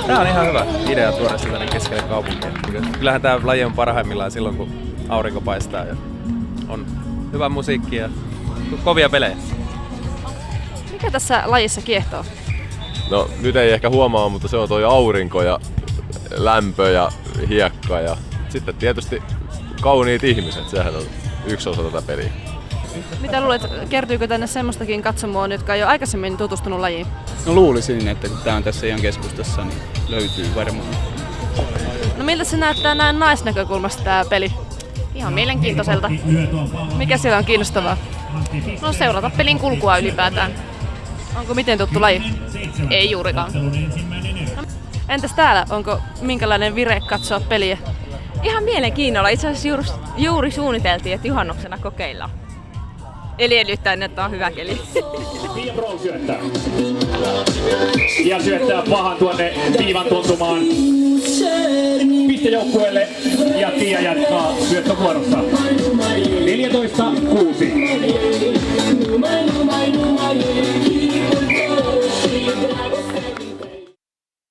Tää on ihan hyvä idea tuoda sitä tänne keskelle kaupunkia. Kyllähän tää laji on parhaimmillaan silloin, kun aurinko paistaa ja on hyvä musiikki ja kovia pelejä. Mikä tässä lajissa kiehtoo? No nyt ei ehkä huomaa, mutta se on toi aurinko ja lämpö ja hiekka ja sitten tietysti kauniit ihmiset, sehän on yksi osa tätä peliä. Mitä luulet, kertyykö tänne semmoistakin katsomoa, jotka ei ole aikaisemmin tutustunut lajiin? No luulisin, että kun tää on tässä ihan keskustassa, niin löytyy varmaan. No miltä se näyttää näin naisnäkökulmasta tää peli? Ihan mielenkiintoiselta. Mikä siellä on kiinnostavaa? No seurata pelin kulkua ylipäätään. Onko miten tuttu laji? Ei juurikaan. Entäs täällä, onko minkälainen vire katsoa peliä? Ihan mielenkiinnolla. Itse asiassa juuri suunniteltiin, että juhannuksena kokeillaan. Eli edellyttäen, että on hyvä keli. Pia Brown syöttää. Ja syöttää pahan tuonne viivan tuntumaan pistejoukkueelle. Ja Pia jatkaa syöttövuorossa. 14-6.